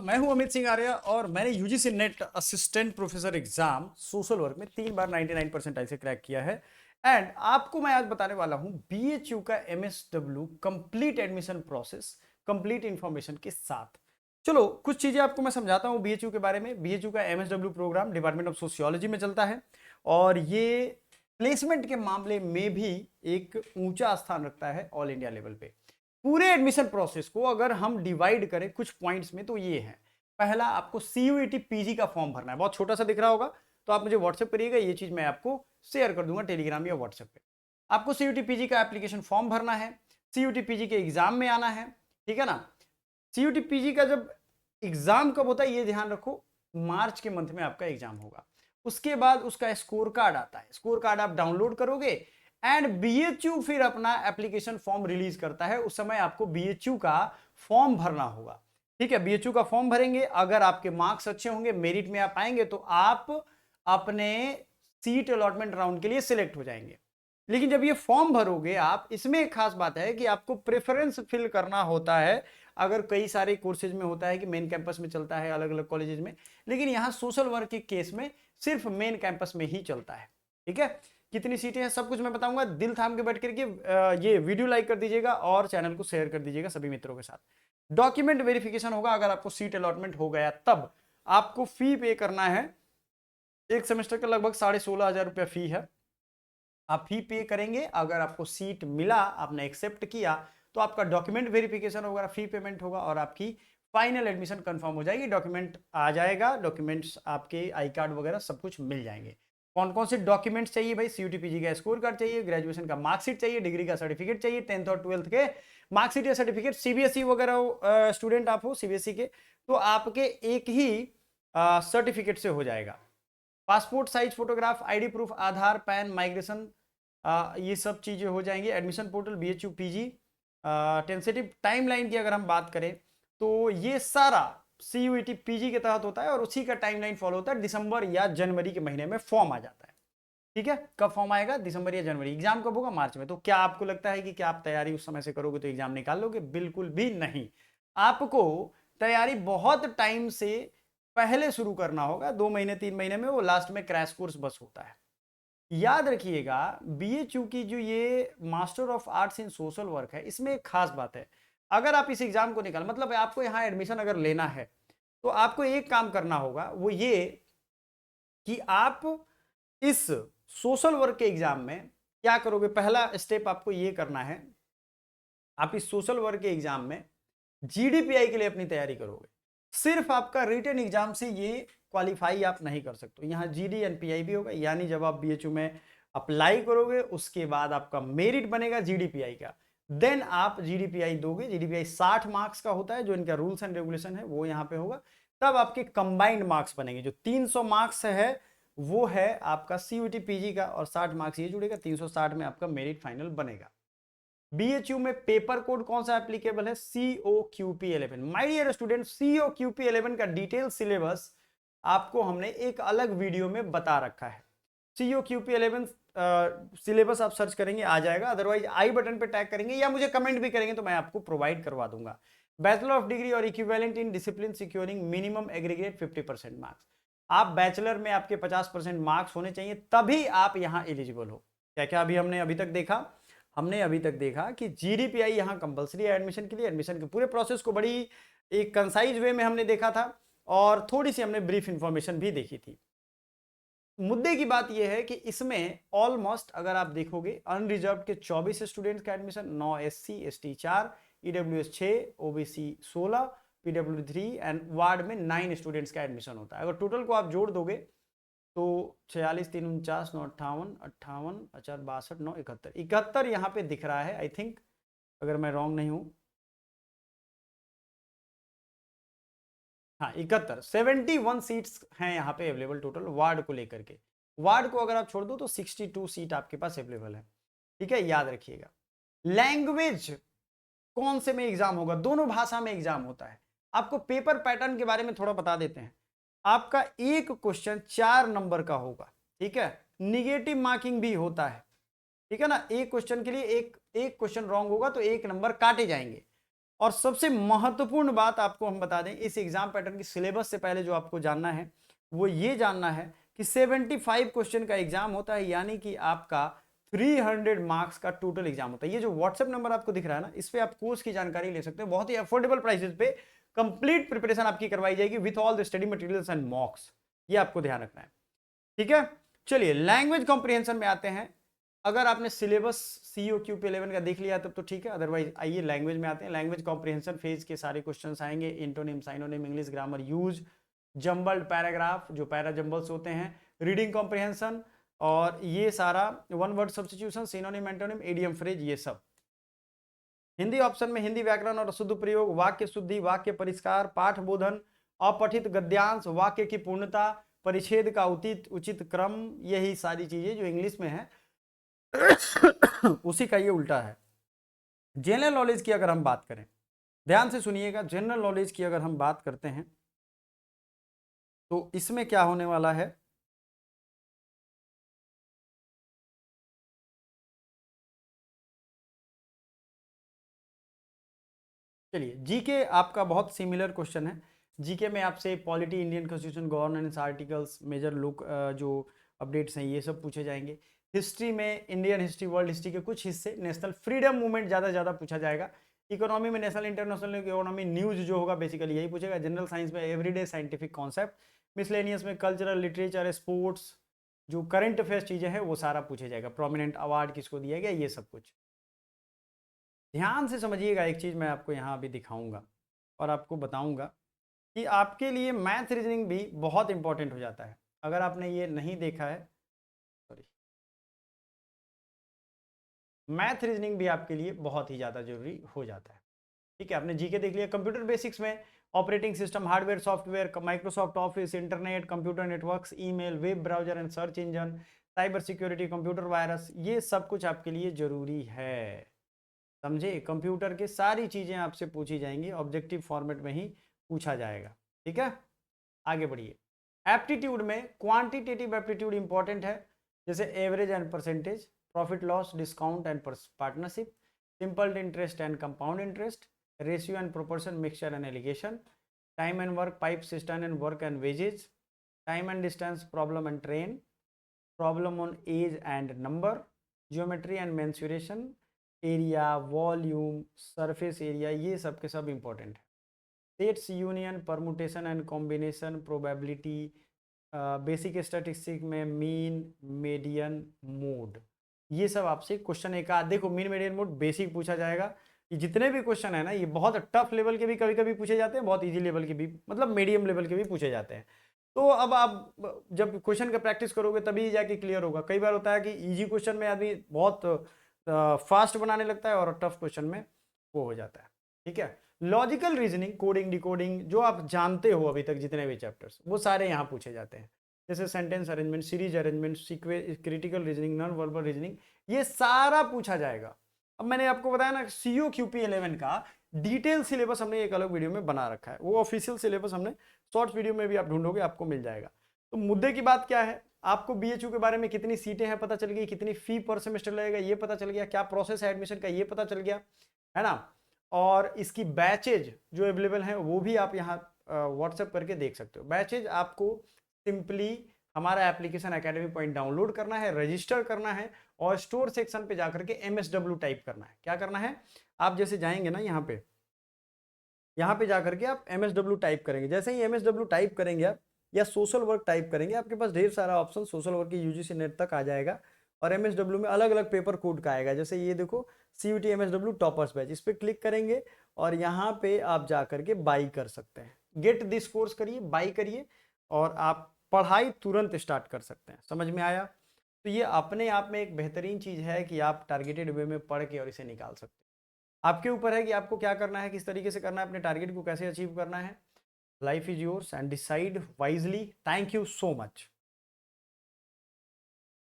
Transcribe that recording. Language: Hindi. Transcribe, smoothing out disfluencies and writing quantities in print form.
मैं हूं अमित सिंह आर्य और मैंने UGC net assistant professor exam social work में 3 बार 99% से क्रैक किया है। एंड आपको मैं आज बताने वाला हूं बीएचयू का MSW complete admission process complete information के साथ। चलो कुछ चीजें आपको मैं समझाता हूं बीएचयू के बारे में। बीएचयू का MSW programme department of sociology में चलता है और ये प्लेसमेंट के मामले में भी एक ऊंचा स्थान रखता है ऑल इंडिया लेवल पे। पूरे एडमिशन प्रोसेस को अगर हम डिवाइड करें कुछ पॉइंट्स में तो ये है। पहला, आपको सीयूईटी पीजी का फॉर्म भरना है। बहुत छोटा सा दिख रहा होगा तो आप मुझे व्हाट्सएप करिएगा, ये चीज मैं आपको शेयर कर दूंगा टेलीग्राम या व्हाट्सएप पे। आपको सीयूईटी पीजी का एप्लीकेशन फॉर्म भरना है, सीयूईटी पीजी के एग्जाम में आना है, ठीक है ना। सीयूईटी पीजी का जब एग्जाम कब होता है ये ध्यान रखो, मार्च के मंथ में आपका एग्जाम होगा। उसके बाद उसका स्कोर कार्ड आता है, स्कोर कार्ड आप डाउनलोड करोगे एंड बीएचयू फिर अपना एप्लीकेशन फॉर्म रिलीज करता है। उस समय आपको बीएचयू का फॉर्म भरना होगा, ठीक है। बीएचयू का फॉर्म भरेंगे, अगर आपके मार्क्स अच्छे होंगे, मेरिट में आप आएंगे तो आप अपने सीट अलॉटमेंट राउंड के लिए सिलेक्ट हो जाएंगे। लेकिन जब ये फॉर्म भरोगे आप, इसमें एक खास बात है कि आपको प्रेफरेंस फिल करना होता है। अगर कई सारे कोर्सेज में होता है कि मेन कैंपस में चलता है अलग अलग कॉलेजेस में, लेकिन यहां सोशल वर्क के केस में सिर्फ मेन कैंपस में ही चलता है, ठीक है। कितनी सीटें हैं सब कुछ मैं बताऊंगा, दिल थाम के बैठ करके ये वीडियो लाइक कर दीजिएगा और चैनल को शेयर कर दीजिएगा सभी मित्रों के साथ। डॉक्यूमेंट वेरिफिकेशन होगा, अगर आपको सीट अलॉटमेंट हो गया तब आपको फी पे करना है। एक सेमेस्टर का लगभग 16,500 रुपया फी है। आप फी पे करेंगे, अगर आपको सीट मिला, आपने एक्सेप्ट किया तो आपका डॉक्यूमेंट वेरिफिकेशन होगा, फी पेमेंट होगा और आपकी फाइनल एडमिशन कंफर्म हो जाएगी। डॉक्यूमेंट आ जाएगा, डॉक्यूमेंट्स आपके आई कार्ड वगैरह सब कुछ मिल जाएंगे। कौन कौन से डॉक्यूमेंट्स चाहिए भाई? सीयूटी पीजी का स्कोर कार्ड चाहिए, ग्रेजुएशन का मार्कशीट चाहिए, डिग्री का सर्टिफिकेट चाहिए, 10th और 12th के मार्कशीट या सर्टिफिकेट। सीबीएसई वगैरह स्टूडेंट आप हो सीबीएसई के तो आपके एक ही सर्टिफिकेट से हो जाएगा। Passport size photograph, ID proof, Aadhaar, PAN, migration, ये सब चीजें हो जाएंगी। Admission portal BHU PG, tentative timeline की अगर हम बात करें तो ये सारा सीयूईटी पीजी के तहत होता है और उसी का टाइमलाइन फॉलो होता है। दिसंबर या जनवरी के महीने में फॉर्म आ जाता है, ठीक है। कब फॉर्म आएगा? दिसंबर या जनवरी। एग्जाम कब होगा? मार्च में। तो क्या आपको लगता है कि क्या आप तैयारी उस समय से करोगे तो एग्जाम निकाल लोगे? बिल्कुल भी नहीं। आपको तैयारी बहुत टाइम से पहले शुरू करना होगा, 2 महीने 3 महीने में, वो लास्ट में क्रैश कोर्स बस होता है। याद रखिएगा बीएचयू की जो ये master of arts in social work है, इसमें एक खास बात है। अगर आप इस एग्जाम को निकाल, मतलब आपको यहाँ एडमिशन अगर लेना है तो आपको एक काम करना होगा, वो ये कि आप इस सोशल वर्क के एग्जाम में क्या करोगे। पहला स्टेप आपको ये करना है, आप इस सोशल वर्क के एग्जाम में जीडीपीआई के लिए अपनी तैयारी करोगे। सिर्फ आपका रिटन एग्जाम से ये क्वालिफाई आप नहीं कर सकते, यहाँ जीडी एनपीआई भी होगा। यानी जब आप बीएचयू में अप्लाई करोगे उसके बाद आपका मेरिट बनेगा जीडीपीआई का, देन आप जीडीपीआई दोगे। जीडीपीआई 60 मार्क्स का होता है, जो इनका रूल्स एंड रेगुलेशन है वो यहाँ पे होगा। तब आपके कंबाइंड मार्क्स बनेंगे। जो 300 मार्क्स है वो है आपका सीयूटी पीजी का और 60 मार्क्स ये जुड़ेगा, 360 में आपका मेरिट फाइनल बनेगा। बीएचयू में पेपर कोड कौन सा एप्लीकेबल है? COQP11। My dear student, COQP11 का डिटेल सिलेबस आपको हमने एक अलग वीडियो में बता रखा है। COQP11 सिलेबस आप सर्च करेंगे आ जाएगा, अदरवाइज आई बटन पे टैग करेंगे या मुझे कमेंट भी करेंगे तो मैं आपको प्रोवाइड करवा दूंगा। बैचलर ऑफ डिग्री और equivalent in discipline securing minimum aggregate 50% marks. आप बैचलर में आपके 50% मार्क्स होने चाहिए तभी आप यहां एलिजिबल हो। क्या क्या अभी तक देखा? हमने अभी तक देखा कि जीडीपीआई यहां कंपलसरी है एडमिशन के लिए। एडमिशन के पूरे प्रोसेस को बड़ी एक कंसाइज वे में हमने देखा था और थोड़ी सी हमने ब्रीफ इंफॉर्मेशन भी देखी थी। मुद्दे की बात यह है कि इसमें ऑलमोस्ट अगर आप देखोगे अनरिजर्व के 24 स्टूडेंट्स का admission, 9 SC ST 4, EWS 6, OBC 16, PW 3 and ward में 9 स्टूडेंट्स का एडमिशन होता है। अगर टोटल को आप जोड़ दोगे तो 46 3 49 9 58 58 4 62 9 71 71 यहाँ पे दिख रहा है आई थिंक, अगर मैं रॉन्ग नहीं हूं। हाँ 71 71 सीट्स हैं यहाँ पे अवेलेबल टोटल वार्ड को लेकर के। वार्ड को अगर आप छोड़ दो तो 62 सीट आपके पास अवेलेबल है, ठीक है। याद रखिएगा लैंग्वेज कौन से में एग्जाम होगा? दोनों भाषा में एग्जाम होता है। आपको पेपर पैटर्न के बारे में थोड़ा बता देते हैं। आपका एक क्वेश्चन 4 नंबर का होगा, ठीक है। निगेटिव मार्किंग भी होता है, ठीक है ना। एक क्वेश्चन के लिए एक क्वेश्चन रॉन्ग होगा तो 1 नंबर काटे जाएंगे। और सबसे महत्वपूर्ण बात आपको हम बता दें, इस एग्जाम पैटर्न की सिलेबस से पहले जो आपको जानना है वो ये जानना है कि 75 क्वेश्चन का एग्जाम होता है, यानी कि आपका 300 मार्क्स का टोटल एग्जाम होता है। ये जो व्हाट्सएप नंबर आपको दिख रहा है ना, इस पे आप कोर्स की जानकारी ले सकते हो, बहुत ही अफोर्डेबल प्राइसेस पे कंप्लीट प्रिपरेशन आपकी करवाई जाएगी with all the study materials and मॉक्स। ये आपको ध्यान रखना है, ठीक है। चलिए लैंग्वेज कॉम्प्रिहेंशन में आते हैं। अगर आपने सिलेबस COQ पे 11 का देख लिया तब तो ठीक है, अदरवाइज आइए लैंग्वेज में आते हैं। लैंग्वेज कॉम्प्रिहेंशन फेज के सारे क्वेश्चंस आएंगे, antonym, synonym, English grammar use, jumbled paragraph जो पैरा जंबल्स होते हैं, रीडिंग कॉम्प्रिहेंशन, और ये सारा one word substitution, synonym, antonym, idiom phrase, ये सब। हिंदी ऑप्शन में हिंदी व्याकरण और शुद्ध प्रयोग, वाक्य शुद्धि, वाक्य परिष्कार, पाठ बोधन, अपठित गद्यांश, वाक्य की पूर्णता, परिच्छेद का उचित क्रम, यही सारी चीजें जो इंग्लिश में है उसी का ये उल्टा है। जनरल नॉलेज की अगर हम बात करें, ध्यान से सुनिएगा, जनरल नॉलेज की अगर हम बात करते हैं तो इसमें क्या होने वाला है, चलिए जीके आपका बहुत सिमिलर क्वेश्चन है। जीके में आपसे polity, Indian constitution, governance, articles, major look, जो अपडेट्स हैं ये सब पूछे जाएंगे। हिस्ट्री में इंडियन हिस्ट्री, वर्ल्ड हिस्ट्री के कुछ हिस्से, नेशनल फ्रीडम मूवमेंट ज़्यादा पूछा जाएगा। इकोनॉमी में नेशनल इंटरनेशनल इकोनॉमी, न्यूज जो होगा बेसिकली यही पूछेगा। जनरल साइंस में एवरीडे साइंटिफिक कॉन्सेप्ट, मिसलेनियस में कल्चरल, लिटरेचर, स्पोर्ट्स, जो करंट अफेयर्स चीज़ें हैं वो सारा पूछे जाएगा। प्रोमिनेंट अवार्ड किसको दिया गया, ये सब कुछ ध्यान से समझिएगा। एक चीज़ मैं आपको यहाँ अभी दिखाऊंगा और आपको बताऊंगा कि आपके लिए मैथ रीजनिंग भी बहुत इंपॉर्टेंट हो जाता है। अगर आपने ये नहीं देखा है, सॉरी, मैथ रीजनिंग भी आपके लिए बहुत ही ज़्यादा जरूरी हो जाता है, ठीक है। आपने जीके देख लिया। कंप्यूटर बेसिक्स में operating system, hardware, software, Microsoft office, internet, computer networks, email, web browser and search engine, cyber security, computer virus, ये सब कुछ आपके लिए जरूरी है, समझे। कंप्यूटर के सारी चीजें आपसे पूछी जाएंगी, ऑब्जेक्टिव फॉर्मेट में ही पूछा जाएगा, ठीक है। आगे बढ़िए। एप्टीट्यूड में क्वांटिटेटिव एप्टीट्यूड इंपॉर्टेंट है, जैसे average and percentage, profit loss, discount and partnership, simple interest and compound interest, ratio and proportion, mixture and alligation, time and work, pipe system and work and wages, time and distance, problem and train, problem on age and number, geometry and mensuration, area, volume, surface area, ये सब के सब इंपॉर्टेंट है। Sets, union, permutation and combination, probability, basic statistic में मीन, मीडियन, मोड, ये सब आपसे क्वेश्चन एक आध, देखो मीन, मीडियन, मोड बेसिक पूछा जाएगा। ये जितने भी क्वेश्चन है ना, ये बहुत टफ लेवल के भी कभी कभी पूछे जाते हैं, बहुत इजी लेवल के भी, मतलब मीडियम लेवल के भी पूछे जाते हैं। तो अब आप जब क्वेश्चन का प्रैक्टिस करोगे तभी जाके क्लियर होगा। कई बार होता है कि इजी क्वेश्चन में आदमी बहुत फास्ट बनाने लगता है और टफ क्वेश्चन में वो हो जाता है, ठीक है। लॉजिकल रीजनिंग, कोडिंग, डिकोडिंग, जो आप जानते हो अभी तक जितने भी चैप्टर्स, वो सारे यहाँ पूछे जाते हैं, जैसे sentence arrangement, series arrangement, critical reasoning, non verbal reasoning, ये सारा पूछा जाएगा। अब मैंने आपको बताया ना, COQP 11 का डिटेल सिलेबस हमने एक अलग वीडियो में बना रखा है, वो ऑफिशियल सिलेबस हमने शॉर्ट्स वीडियो में भी आप ढूंढोगे आपको मिल जाएगा। तो मुद्दे की बात क्या है, आपको BHU के बारे में कितनी सीटें हैं पता चल गई, कितनी फी पर सेमेस्टर लगेगा ये पता चल गया, क्या प्रोसेस है एडमिशन का ये पता चल गया, है ना। और इसकी बैचेज जो अवेलेबल हैं वो भी आप यहाँ व्हाट्सएप करके देख सकते हो। बैचेज आपको सिंपली हमारा एप्लीकेशन अकेडमी पॉइंट डाउनलोड करना है, रजिस्टर करना है और स्टोर सेक्शन पे जाकर के MSW टाइप करना है। क्या करना है, आप जैसे जाएंगे ना यहाँ पे जाकर के आप MSW टाइप करेंगे, जैसे ही MSW टाइप करेंगे आप, या सोशल वर्क टाइप करेंगे, आपके पास ढेर सारा ऑप्शन सोशल वर्क की UGC नेट तक आ जाएगा। और MSW में अलग अलग पेपर कोड का आएगा, जैसे ये देखो CUT MSW टॉपर्स बैच, इस पर क्लिक करेंगे और यहाँ पे आप जा करके बाई कर सकते हैं। गेट दिस कोर्स करिए, बाई करिए और आप पढ़ाई तुरंत स्टार्ट कर सकते हैं। समझ में आया। तो ये अपने आप में एक बेहतरीन चीज़ है कि आप टारगेटेड वे में पढ़ के और इसे निकाल सकते हैं। आपके ऊपर है कि आपको क्या करना है, किस तरीके से करना है, अपने टारगेट को कैसे अचीव करना है। Life is yours and decide wisely. Thank you so much.